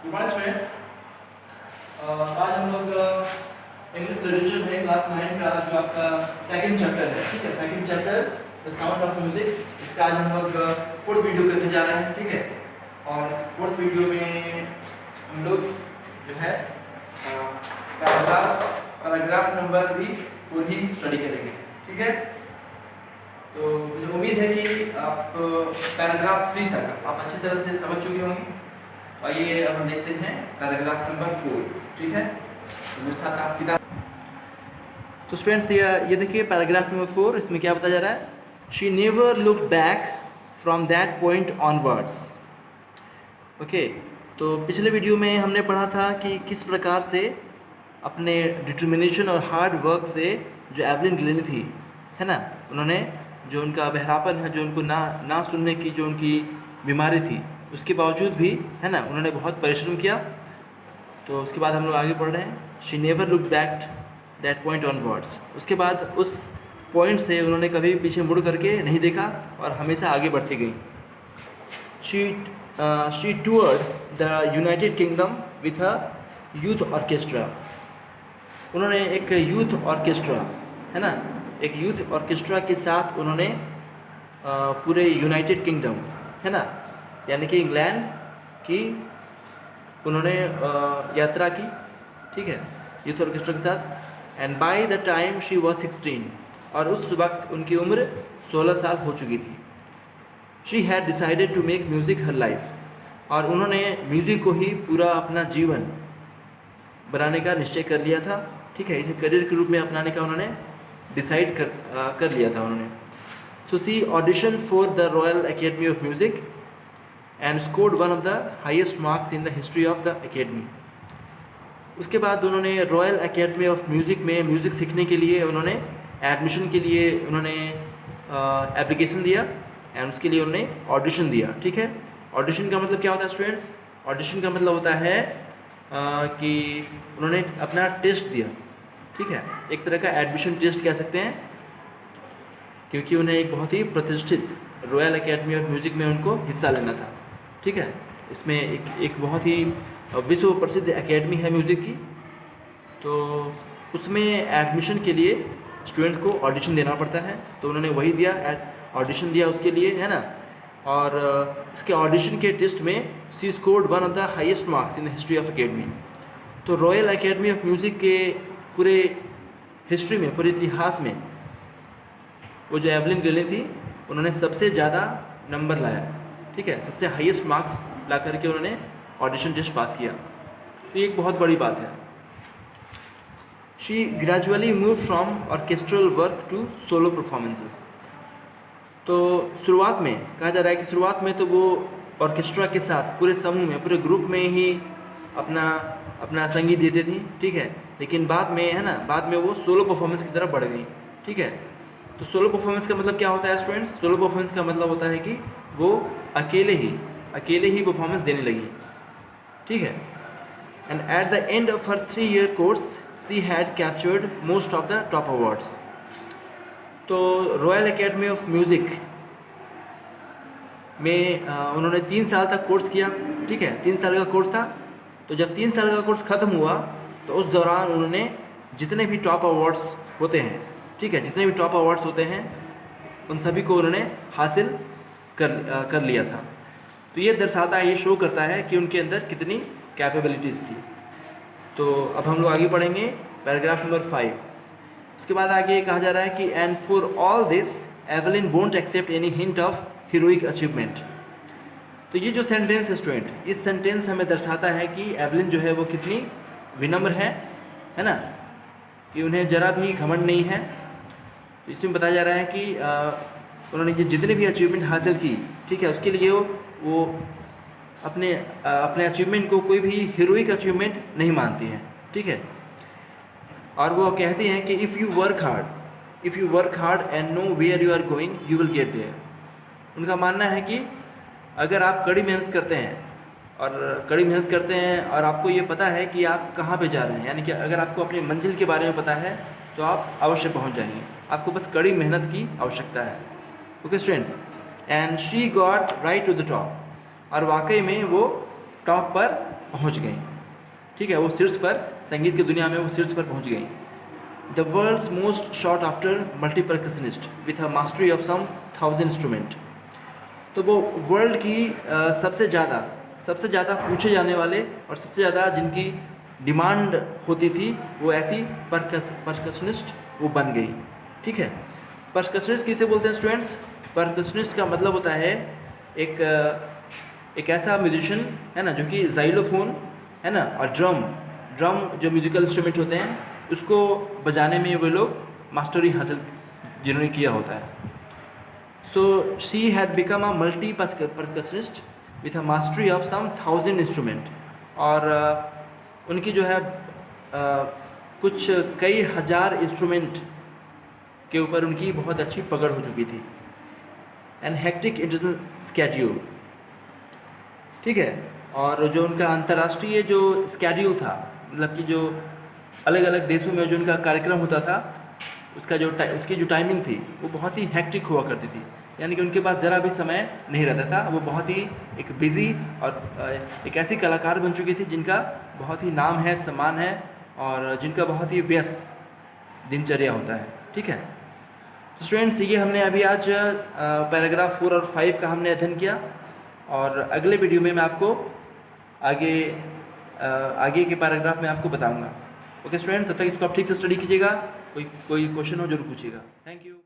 Good morning students. आज हम लोग इंग्लिश लिटरेचर में क्लास 9 का जो आपका सेकंड चैप्टर है, ठीक है, second chapter the sound of music, इसका आज हम लोग फोर्थ वीडियो करने जा रहे हैं, ठीक है। और इस फोर्थ वीडियो में हम लोग जो है पैराग्राफ नंबर भी 4 ही स्टडी करेंगे, ठीक है। तो मुझे उम्मीद है कि आप पैराग्राफ 3 तक आप अच्छी तरह से समझ चुके होंगे। आइए अब हम देखते हैं पैराग्राफ नंबर 4, ठीक है। तो मेरे साथ आप किताब। तो स्टूडेंट्स ये देखिए पैराग्राफ नंबर 4, इसमें क्या बताया जा रहा है, she never look back from that point onwards. Okay, तो पिछले वीडियो में हमने पढ़ा था कि किस प्रकार से अपने डिटर्मिनेशन और हार्ड वर्क से जो एवलिन ग्लेनी थी, है ना, उन्होंने जो उनका बहरापन है, जो उनको ना सुनने की जो उनकी बीमारी थी, उसके बावजूद भी, है ना, उन्होंने बहुत परिश्रम किया। तो उसके बाद हम लोग आगे पढ़ रहे हैं, she never look back that point onwards. उसके बाद उस पॉइंट से उन्होंने कभी पीछे मुड़ करके नहीं देखा और हमेशा आगे बढ़ती गई। She toured the United Kingdom with a youth orchestra. उन्होंने एक यूथ ऑर्केस्ट्रा, है ना, एक यूथ ऑर्केस्ट्रा के साथ उन्होंने पूरे यूनाइटेड किंगडम, है ना, यानी कि इंग्लैंड की उन्होंने यात्रा की, ठीक है, यूथ ऑर्केस्ट्रा के साथ। And by the time she was 16, और उस वक्त उनकी उम्र 16 साल हो चुकी थी। She had decided to make music her life, और उन्होंने म्यूज़िक को ही पूरा अपना जीवन बनाने का निश्चय कर लिया था, ठीक है, इसे करियर के रूप में अपनाने का उन्होंने डिसाइड कर लिया था उन्होंने। So she audition for the Royal Academy of Music and scored one of the highest marks in the history of the academy. उसके बाद उन्होंने रॉयल एकेडमी ऑफ म्यूज़िक में म्यूज़िक सीखने के लिए उन्होंने एडमिशन के लिए उन्होंने एप्लीकेशन दिया, एंड उसके लिए उन्होंने ऑडिशन दिया, ठीक है। ऑडिशन का मतलब क्या होता है स्टूडेंट्स? ऑडिशन का मतलब होता है कि उन्होंने अपना टेस्ट दिया, ठीक है, एक तरह का एडमिशन टेस्ट कह सकते हैं, क्योंकि उन्हें एक बहुत ही प्रतिष्ठित रॉयल एकेडमी ऑफ म्यूज़िक में उनको हिस्सा लेना था, ठीक है। इसमें एक बहुत ही विश्व प्रसिद्ध एकेडमी है म्यूज़िक की, तो उसमें एडमिशन के लिए स्टूडेंट को ऑडिशन देना पड़ता है, तो उन्होंने वही दिया, ऑडिशन दिया उसके लिए, है ना। और इसके ऑडिशन के टेस्ट में she scored one of the highest marks in the history of academy. तो रॉयल एकेडमी ऑफ म्यूज़िक के पूरे हिस्ट्री में, पूरे इतिहास में, वो जो एवलिन ग्लेनी थी, उन्होंने सबसे ज़्यादा नंबर लाया, ठीक है, सबसे हाईएस्ट मार्क्स ला करके उन्होंने ऑडिशन टेस्ट पास किया, तो ये एक बहुत बड़ी बात है। She gradually move from orchestral work to solo performances. तो शुरुआत में कहा जा रहा है कि शुरुआत में तो वो ऑर्केस्ट्रा के साथ पूरे समूह में, पूरे ग्रुप में ही अपना संगीत देते थी, ठीक है, लेकिन बाद में, है ना, बाद में वो सोलो परफॉर्मेंस की तरफ बढ़ गई, ठीक है। तो सोलो परफॉर्मेंस का मतलब क्या होता है स्टूडेंट्स? सोलो परफॉर्मेंस का मतलब होता है कि वो अकेले ही परफॉर्मेंस देने लगी, ठीक है। And at the end of her 3-year course she had captured most of the top awards. तो रॉयल एकेडमी ऑफ म्यूज़िक में उन्होंने 3 साल तक कोर्स किया, ठीक है, 3 साल का कोर्स था। तो जब 3 साल का कोर्स ख़त्म हुआ, तो उस दौरान उन्होंने जितने भी टॉप अवार्ड्स होते हैं, ठीक है, जितने भी टॉप अवार्ड्स होते हैं, उन सभी को उन्होंने हासिल कर लिया था। तो ये दर्शाता है, ये शो करता है कि उनके अंदर कितनी कैपेबिलिटीज़ थी। तो अब हम लोग आगे पढ़ेंगे पैराग्राफ नंबर 5। इसके बाद आगे कहा जा रहा है कि and for all this Evelyn won't accept any hint of heroic achievement. तो ये जो सेंटेंस है स्टूडेंट, इस सेंटेंस हमें दर्शाता है कि एवलिन जो है वो कितनी विनम्र है ना, कि उन्हें ज़रा भी घमंड नहीं है। तो इसमें बताया जा रहा है कि उन्होंने ये जितने भी अचीवमेंट हासिल की, ठीक है, उसके लिए वो अपने अचीवमेंट को कोई भी हीरोइक अचीवमेंट नहीं मानती हैं, ठीक है। और वो कहती हैं कि if you work hard and know where you are going you will get there. उनका मानना है कि अगर आप कड़ी मेहनत करते हैं और आपको ये पता है कि आप कहाँ पे जा रहे हैं, यानी कि अगर आपको अपनी मंजिल के बारे में पता है, तो आप अवश्य पहुँच जाएंगे। आपको बस कड़ी मेहनत की आवश्यकता है। Okay students, and she got right to the top, और वाकई में वो टॉप पर पहुंच गई। ठीक है, वो शीर्ष पर, संगीत की दुनिया में वो शीर्ष पर पहुंच गई। The world's most sought after multi percussionist with a mastery of some 1000 instrument. तो वो वर्ल्ड की सबसे ज़्यादा पूछे जाने वाले और सबसे ज़्यादा जिनकी डिमांड होती थी वो ऐसी परकशनिस्ट वो बन गई। ठीक है, परकशनिस्ट किसे बोलते हैं स्टूडेंट्स? परकशनिस्ट का मतलब होता है एक ऐसा म्यूजिशियन, है ना, जो कि जाइलोफोन, है ना, और ड्रम जो म्यूजिकल इंस्ट्रूमेंट होते हैं उसको बजाने में वे लोग मास्टरी हासिल जिन्होंने किया होता है। So she had become a multi percussionist with a mastery of some 1000 instrument. और उनकी जो है कुछ कई हज़ार इंस्ट्रूमेंट के ऊपर उनकी बहुत अच्छी पकड़ हो चुकी थी। एंड हेक्टिक इंटरनेशनल स्केड्यूल, ठीक है, और जो उनका अंतर्राष्ट्रीय जो स्केड्यूल था, मतलब कि जो अलग अलग देशों में जो उनका कार्यक्रम होता था उसकी जो टाइमिंग थी वो बहुत ही हेक्टिक हुआ करती थी। यानी कि उनके पास ज़रा भी समय नहीं रहता था। वो बहुत ही एक बिज़ी और एक ऐसी कलाकार बन चुकी थी जिनका बहुत ही नाम है, सम्मान है, और जिनका बहुत ही व्यस्त दिनचर्या होता है। ठीक है स्टूडेंट्स, ये हमने अभी आज पैराग्राफ 4 और 5 का हमने अध्ययन किया, और अगले वीडियो में मैं आपको आगे के पैराग्राफ में आपको बताऊंगा। ओके स्टूडेंट, तब तक इसको आप ठीक से स्टडी कीजिएगा। कोई क्वेश्चन हो जरूर पूछिएगा। Thank you.